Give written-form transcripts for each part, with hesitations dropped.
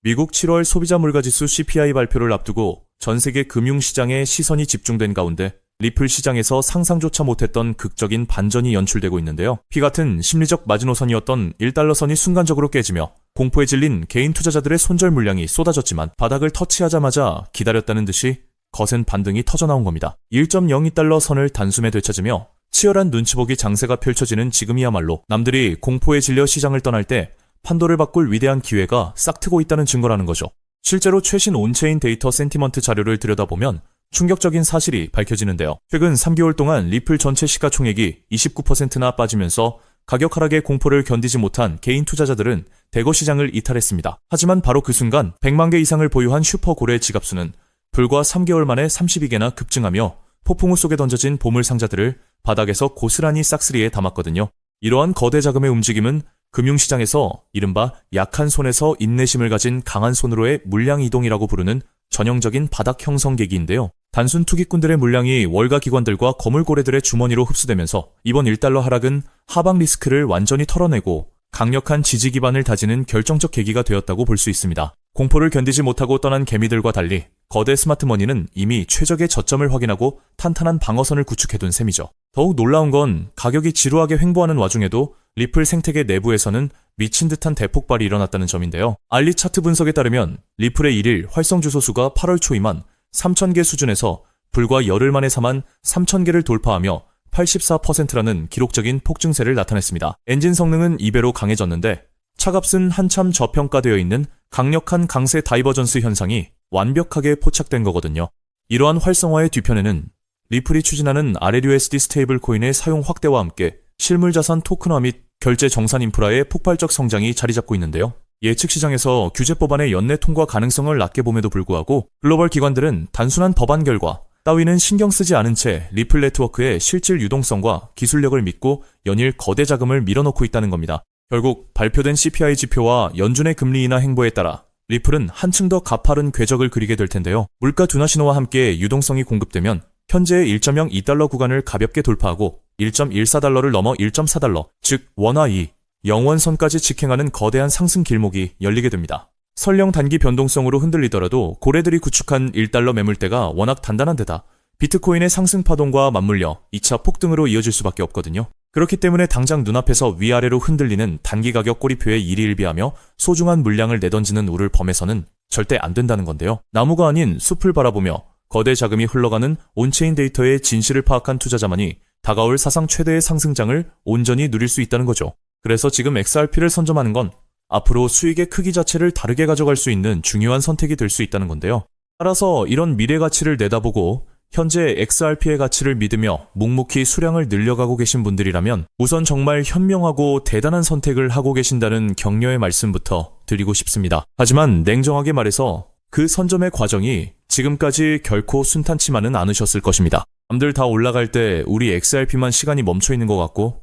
미국 7월 소비자 물가지수 CPI 발표를 앞두고 전 세계 금융시장에 시선이 집중된 가운데 리플 시장에서 상상조차 못했던 극적인 반전이 연출되고 있는데요. 피 같은 심리적 마지노선이었던 1달러 선이 순간적으로 깨지며 공포에 질린 개인 투자자들의 손절 물량이 쏟아졌지만 바닥을 터치하자마자 기다렸다는 듯이 거센 반등이 터져나온 겁니다. 1.02달러 선을 단숨에 되찾으며 치열한 눈치보기 장세가 펼쳐지는 지금이야말로 남들이 공포에 질려 시장을 떠날 때 판도를 바꿀 위대한 기회가 싹트고 있다는 증거라는 거죠. 실제로 최신 온체인 데이터 센티먼트 자료를 들여다보면 충격적인 사실이 밝혀지는데요. 최근 3개월 동안 리플 전체 시가총액이 29%나 빠지면서 가격 하락의 공포를 견디지 못한 개인 투자자들은 대거 시장을 이탈했습니다. 하지만 바로 그 순간 100만 개 이상을 보유한 슈퍼고래 지갑수는 불과 3개월 만에 32개나 급증하며 폭풍우 속에 던져진 보물 상자들을 바닥에서 고스란히 싹쓸이에 담았거든요. 이러한 거대 자금의 움직임은 금융시장에서 이른바 약한 손에서 인내심을 가진 강한 손으로의 물량 이동이라고 부르는 전형적인 바닥 형성 계기인데요. 단순 투기꾼들의 물량이 월가 기관들과 거물고래들의 주머니로 흡수되면서 이번 1달러 하락은 하방 리스크를 완전히 털어내고 강력한 지지 기반을 다지는 결정적 계기가 되었다고 볼 수 있습니다. 공포를 견디지 못하고 떠난 개미들과 달리 거대 스마트머니는 이미 최적의 저점을 확인하고 탄탄한 방어선을 구축해둔 셈이죠. 더욱 놀라운 건 가격이 지루하게 횡보하는 와중에도 리플 생태계 내부에서는 미친 듯한 대폭발이 일어났다는 점인데요. 알리 차트 분석에 따르면 리플의 1일 활성 주소 수가 8월 초이만 3,000개 수준에서 불과 열흘 만에 4만 3,000개를 돌파하며 84%라는 기록적인 폭증세를 나타냈습니다. 엔진 성능은 2배로 강해졌는데 차값은 한참 저평가되어 있는 강력한 강세 다이버전스 현상이 완벽하게 포착된 거거든요. 이러한 활성화의 뒤편에는 리플이 추진하는 RLUSD 스테이블 코인의 사용 확대와 함께 실물자산 토큰화 및 결제 정산 인프라의 폭발적 성장이 자리 잡고 있는데요. 예측 시장에서 규제 법안의 연내 통과 가능성을 낮게 봄에도 불구하고 글로벌 기관들은 단순한 법안 결과 따위는 신경 쓰지 않은 채 리플 네트워크의 실질 유동성과 기술력을 믿고 연일 거대 자금을 밀어넣고 있다는 겁니다. 결국 발표된 CPI 지표와 연준의 금리 인하 행보에 따라 리플은 한층 더 가파른 궤적을 그리게 될 텐데요. 물가 둔화 신호와 함께 유동성이 공급되면 현재의 1.02달러 구간을 가볍게 돌파하고 1.14달러를 넘어 1.4달러, 즉 원화 2, 0원선까지 직행하는 거대한 상승 길목이 열리게 됩니다. 설령 단기 변동성으로 흔들리더라도 고래들이 구축한 1달러 매물대가 워낙 단단한 데다 비트코인의 상승 파동과 맞물려 2차 폭등으로 이어질 수밖에 없거든요. 그렇기 때문에 당장 눈앞에서 위아래로 흔들리는 단기 가격 꼬리표에 일희일비하며 소중한 물량을 내던지는 우를 범해서는 절대 안 된다는 건데요. 나무가 아닌 숲을 바라보며 거대 자금이 흘러가는 온체인 데이터의 진실을 파악한 투자자만이 다가올 사상 최대의 상승장을 온전히 누릴 수 있다는 거죠. 그래서 지금 XRP를 선점하는 건 앞으로 수익의 크기 자체를 다르게 가져갈 수 있는 중요한 선택이 될 수 있다는 건데요. 따라서 이런 미래 가치를 내다보고 현재 XRP의 가치를 믿으며 묵묵히 수량을 늘려가고 계신 분들이라면 우선 정말 현명하고 대단한 선택을 하고 계신다는 격려의 말씀부터 드리고 싶습니다. 하지만 냉정하게 말해서 그 선점의 과정이 지금까지 결코 순탄치만은 않으셨을 것입니다. 남들 다 올라갈 때 우리 XRP만 시간이 멈춰있는 것 같고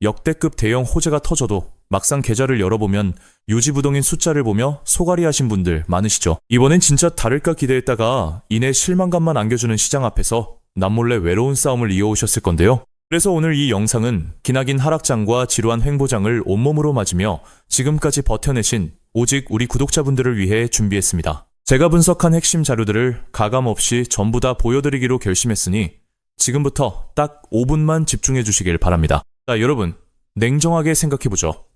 역대급 대형 호재가 터져도 막상 계좌를 열어보면 유지부동인 숫자를 보며 소갈이 하신 분들 많으시죠. 이번엔 진짜 다를까 기대했다가 이내 실망감만 안겨주는 시장 앞에서 남몰래 외로운 싸움을 이어오셨을 건데요. 그래서 오늘 이 영상은 기나긴 하락장과 지루한 횡보장을 온몸으로 맞으며 지금까지 버텨내신 오직 우리 구독자분들을 위해 준비했습니다. 제가 분석한 핵심 자료들을 가감없이 전부 다 보여드리기로 결심했으니 지금부터 딱 5분만 집중해 주시길 바랍니다. 자, 여러분, 냉정하게 생각해보죠.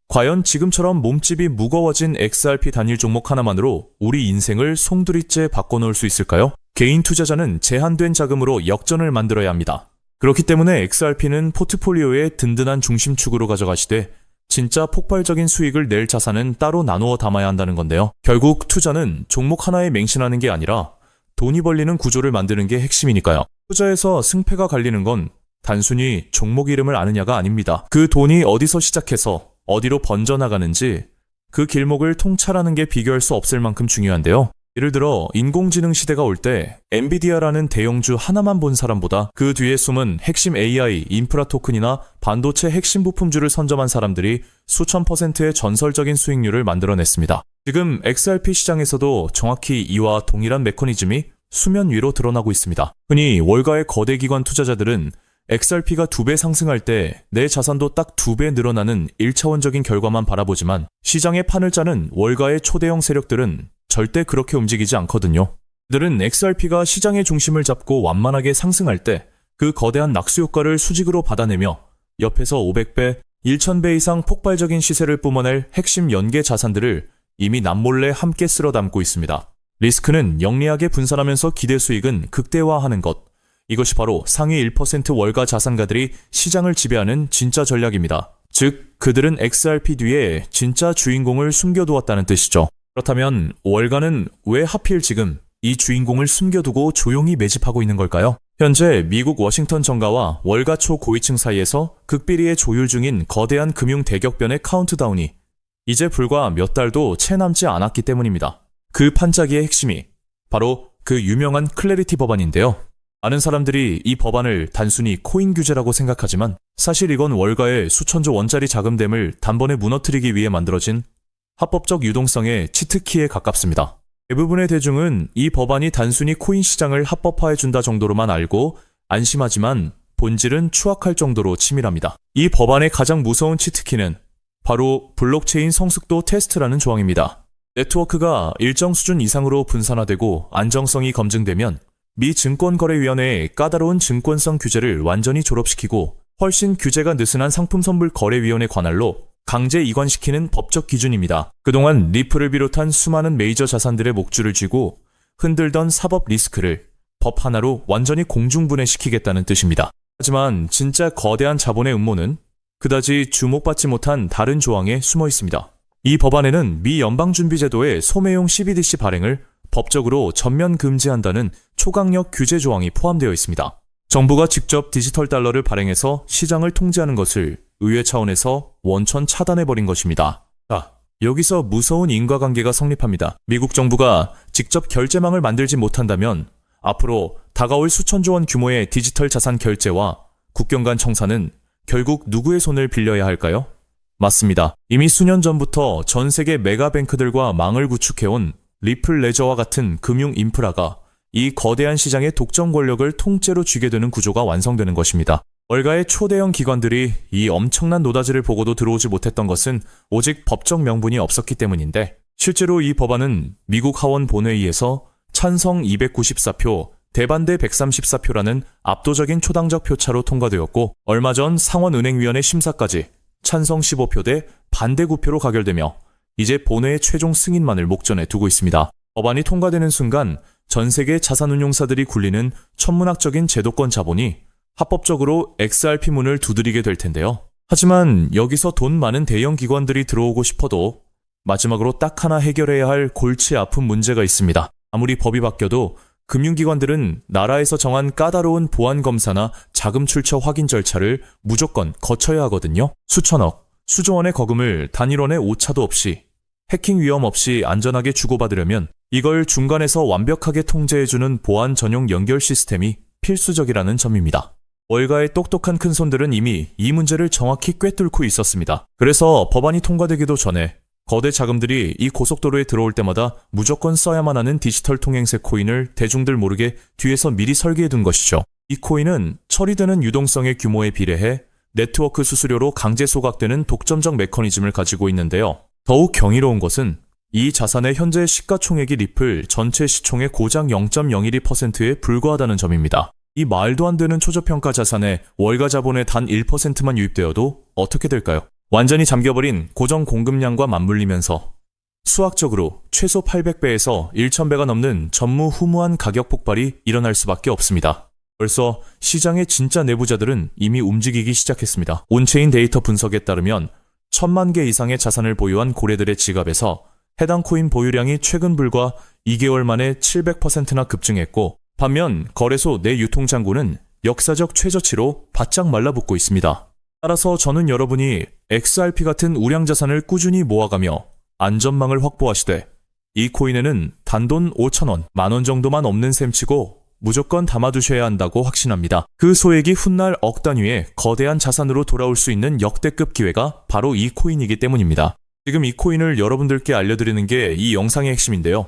과연 지금처럼 몸집이 무거워진 XRP 단일 종목 하나만으로 우리 인생을 송두리째 바꿔놓을 수 있을까요? 개인 투자자는 제한된 자금으로 역전을 만들어야 합니다. 그렇기 때문에 XRP는 포트폴리오의 든든한 중심축으로 가져가시되 진짜 폭발적인 수익을 낼 자산은 따로 나누어 담아야 한다는 건데요. 결국 투자는 종목 하나에 맹신하는 게 아니라 돈이 벌리는 구조를 만드는 게 핵심이니까요. 투자에서 승패가 갈리는 건 단순히 종목 이름을 아느냐가 아닙니다. 그 돈이 어디서 시작해서 어디로 번져나가는지 그 길목을 통찰하는 게 비교할 수 없을 만큼 중요한데요. 예를 들어 인공지능 시대가 올 때 엔비디아라는 대형주 하나만 본 사람보다 그 뒤에 숨은 핵심 AI, 인프라 토큰이나 반도체 핵심 부품주를 선점한 사람들이 수천 %의 전설적인 수익률을 만들어냈습니다. 지금 XRP 시장에서도 정확히 이와 동일한 메커니즘이 수면 위로 드러나고 있습니다. 흔히 월가의 거대 기관 투자자들은 XRP가 2배 상승할 때 내 자산도 딱 2배 늘어나는 1차원적인 결과만 바라보지만 시장의 판을 짜는 월가의 초대형 세력들은 절대 그렇게 움직이지 않거든요. 그들은 XRP가 시장의 중심을 잡고 완만하게 상승할 때 그 거대한 낙수 효과를 수직으로 받아내며 옆에서 500배, 1000배 이상 폭발적인 시세를 뿜어낼 핵심 연계 자산들을 이미 남몰래 함께 쓸어 담고 있습니다. 리스크는 영리하게 분산하면서 기대 수익은 극대화하는 것. 이것이 바로 상위 1% 월가 자산가들이 시장을 지배하는 진짜 전략입니다. 즉, 그들은 XRP 뒤에 진짜 주인공을 숨겨두었다는 뜻이죠. 그렇다면 월가는 왜 하필 지금 이 주인공을 숨겨두고 조용히 매집하고 있는 걸까요? 현재 미국 워싱턴 정가와 월가 초고위층 사이에서 극비리에 조율 중인 거대한 금융 대격변의 카운트다운이 이제 불과 몇 달도 채 남지 않았기 때문입니다. 그 판짜기의 핵심이 바로 그 유명한 클래리티 법안인데요. 많은 사람들이 이 법안을 단순히 코인 규제라고 생각하지만 사실 이건 월가의 수천조 원짜리 자금댐을 단번에 무너뜨리기 위해 만들어진 합법적 유동성의 치트키에 가깝습니다. 대부분의 대중은 이 법안이 단순히 코인 시장을 합법화해준다 정도로만 알고 안심하지만 본질은 추악할 정도로 치밀합니다. 이 법안의 가장 무서운 치트키는 바로 블록체인 성숙도 테스트라는 조항입니다. 네트워크가 일정 수준 이상으로 분산화되고 안정성이 검증되면 미 증권거래위원회의 까다로운 증권성 규제를 완전히 졸업시키고 훨씬 규제가 느슨한 상품선불거래위원회 관할로 강제 이관시키는 법적 기준입니다. 그동안 리플을 비롯한 수많은 메이저 자산들의 목줄을 쥐고 흔들던 사법 리스크를 법 하나로 완전히 공중분해시키겠다는 뜻입니다. 하지만 진짜 거대한 자본의 음모는 그다지 주목받지 못한 다른 조항에 숨어 있습니다. 이 법안에는 미 연방준비제도의 소매용 CBDC 발행을 법적으로 전면 금지한다는 초강력 규제 조항이 포함되어 있습니다. 정부가 직접 디지털 달러를 발행해서 시장을 통제하는 것을 의회 차원에서 원천 차단해버린 것입니다. 자, 여기서 무서운 인과관계가 성립합니다. 미국 정부가 직접 결제망을 만들지 못한다면 앞으로 다가올 수천조 원 규모의 디지털 자산 결제와 국경 간 청산은 결국 누구의 손을 빌려야 할까요? 맞습니다. 이미 수년 전부터 전 세계 메가뱅크들과 망을 구축해온 리플 레저와 같은 금융 인프라가 이 거대한 시장의 독점 권력을 통째로 쥐게 되는 구조가 완성되는 것입니다. 월가의 초대형 기관들이 이 엄청난 노다지를 보고도 들어오지 못했던 것은 오직 법적 명분이 없었기 때문인데 실제로 이 법안은 미국 하원 본회의에서 찬성 294표, 대반대 134표라는 압도적인 초당적 표차로 통과되었고 얼마 전 상원은행위원회 심사까지 찬성 15표 대 반대 9표로 가결되며 이제 본회의 최종 승인만을 목전에 두고 있습니다. 법안이 통과되는 순간 전 세계 자산운용사들이 굴리는 천문학적인 제도권 자본이 합법적으로 XRP 문을 두드리게 될 텐데요. 하지만 여기서 돈 많은 대형 기관들이 들어오고 싶어도 마지막으로 딱 하나 해결해야 할 골치 아픈 문제가 있습니다. 아무리 법이 바뀌어도 금융기관들은 나라에서 정한 까다로운 보안검사나 자금 출처 확인 절차를 무조건 거쳐야 하거든요. 수천억, 수조 원의 거금을 단일원의 오차도 없이 해킹 위험 없이 안전하게 주고받으려면 이걸 중간에서 완벽하게 통제해주는 보안 전용 연결 시스템이 필수적이라는 점입니다. 월가의 똑똑한 큰손들은 이미 이 문제를 정확히 꿰뚫고 있었습니다. 그래서 법안이 통과되기도 전에 거대 자금들이 이 고속도로에 들어올 때마다 무조건 써야만 하는 디지털 통행세 코인을 대중들 모르게 뒤에서 미리 설계해둔 것이죠. 이 코인은 처리되는 유동성의 규모에 비례해 네트워크 수수료로 강제 소각되는 독점적 메커니즘을 가지고 있는데요. 더욱 경이로운 것은 이 자산의 현재 시가총액이 리플 전체 시총의 고작 0.012%에 불과하다는 점입니다. 이 말도 안 되는 초저평가 자산에 월가 자본의 단 1%만 유입되어도 어떻게 될까요? 완전히 잠겨버린 고정 공급량과 맞물리면서 수학적으로 최소 800배에서 1000배가 넘는 전무후무한 가격 폭발이 일어날 수밖에 없습니다. 벌써 시장의 진짜 내부자들은 이미 움직이기 시작했습니다. 온체인 데이터 분석에 따르면 1000만 개 이상의 자산을 보유한 고래들의 지갑에서 해당 코인 보유량이 최근 불과 2개월 만에 700%나 급증했고 반면 거래소 내 유통장고는 역사적 최저치로 바짝 말라붙고 있습니다. 따라서 저는 여러분이 XRP 같은 우량자산을 꾸준히 모아가며 안전망을 확보하시되 이 코인에는 단돈 5,000원, 만원 정도만 없는 셈치고 무조건 담아두셔야 한다고 확신합니다. 그 소액이 훗날 억 단위의 거대한 자산으로 돌아올 수 있는 역대급 기회가 바로 이 코인이기 때문입니다. 지금 이 코인을 여러분들께 알려드리는 게 이 영상의 핵심인데요.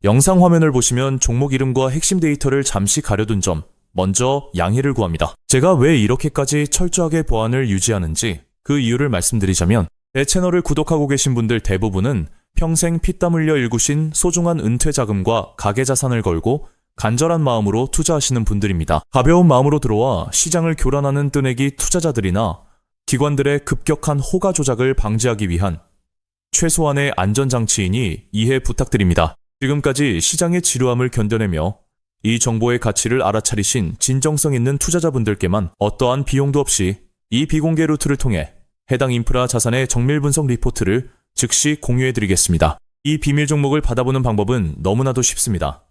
영상 화면을 보시면 종목 이름과 핵심 데이터를 잠시 가려둔 점 먼저 양해를 구합니다. 제가 왜 이렇게까지 철저하게 보안을 유지하는지 그 이유를 말씀드리자면 제 채널을 구독하고 계신 분들 대부분은 평생 피땀 흘려 일구신 소중한 은퇴 자금과 가계 자산을 걸고 간절한 마음으로 투자하시는 분들입니다. 가벼운 마음으로 들어와 시장을 교란하는 뜨내기 투자자들이나 기관들의 급격한 호가 조작을 방지하기 위한 최소한의 안전장치이니 이해 부탁드립니다. 지금까지 시장의 지루함을 견뎌내며 이 정보의 가치를 알아차리신 진정성 있는 투자자분들께만 어떠한 비용도 없이 이 비공개 루트를 통해 해당 인프라 자산의 정밀 분석 리포트를 즉시 공유해드리겠습니다. 이 비밀 종목을 받아보는 방법은 너무나도 쉽습니다.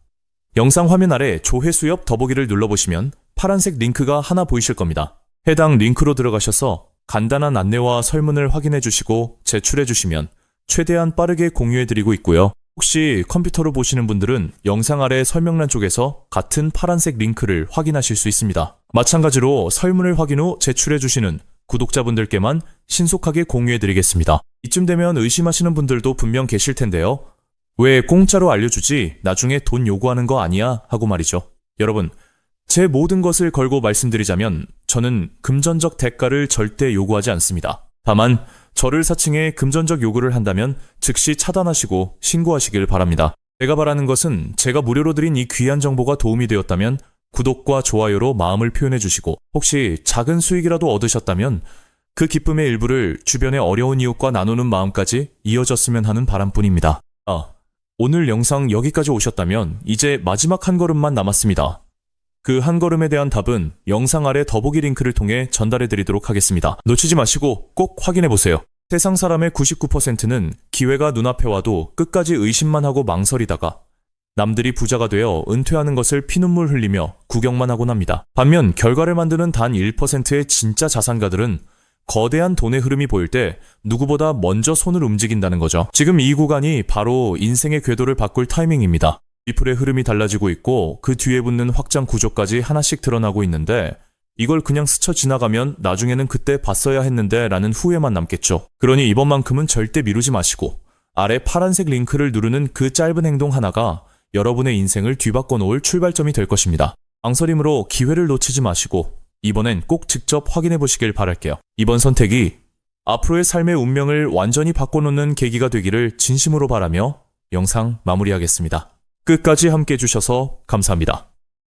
영상 화면 아래 조회수 옆 더보기를 눌러보시면 파란색 링크가 하나 보이실 겁니다. 해당 링크로 들어가셔서 간단한 안내와 설문을 확인해 주시고 제출해 주시면 최대한 빠르게 공유해드리고 있고요. 혹시 컴퓨터로 보시는 분들은 영상 아래 설명란 쪽에서 같은 파란색 링크를 확인하실 수 있습니다. 마찬가지로 설문을 확인 후 제출해 주시는 구독자분들께만 신속하게 공유해드리겠습니다. 이쯤 되면 의심하시는 분들도 분명 계실 텐데요. 왜 공짜로 알려주지 나중에 돈 요구하는 거 아니야? 하고 말이죠. 여러분, 제 모든 것을 걸고 말씀드리자면 저는 금전적 대가를 절대 요구하지 않습니다. 다만 저를 사칭해 금전적 요구를 한다면 즉시 차단하시고 신고하시길 바랍니다. 제가 바라는 것은 제가 무료로 드린 이 귀한 정보가 도움이 되었다면 구독과 좋아요로 마음을 표현해 주시고 혹시 작은 수익이라도 얻으셨다면 그 기쁨의 일부를 주변의 어려운 이웃과 나누는 마음까지 이어졌으면 하는 바람뿐입니다. 오늘 영상 여기까지 오셨다면 이제 마지막 한 걸음만 남았습니다. 그 한 걸음에 대한 답은 영상 아래 더보기 링크를 통해 전달해 드리도록 하겠습니다. 놓치지 마시고 꼭 확인해 보세요. 세상 사람의 99%는 기회가 눈앞에 와도 끝까지 의심만 하고 망설이다가 남들이 부자가 되어 은퇴하는 것을 피눈물 흘리며 구경만 하곤 합니다. 반면 결과를 만드는 단 1%의 진짜 자산가들은 거대한 돈의 흐름이 보일 때 누구보다 먼저 손을 움직인다는 거죠. 지금 이 구간이 바로 인생의 궤도를 바꿀 타이밍입니다. 리플의 흐름이 달라지고 있고 그 뒤에 붙는 확장 구조까지 하나씩 드러나고 있는데 이걸 그냥 스쳐 지나가면 나중에는 그때 봤어야 했는데 라는 후회만 남겠죠. 그러니 이번만큼은 절대 미루지 마시고 아래 파란색 링크를 누르는 그 짧은 행동 하나가 여러분의 인생을 뒤바꿔 놓을 출발점이 될 것입니다. 망설임으로 기회를 놓치지 마시고 이번엔 꼭 직접 확인해 보시길 바랄게요. 이번 선택이 앞으로의 삶의 운명을 완전히 바꿔놓는 계기가 되기를 진심으로 바라며 영상 마무리하겠습니다. 끝까지 함께 해주셔서 감사합니다.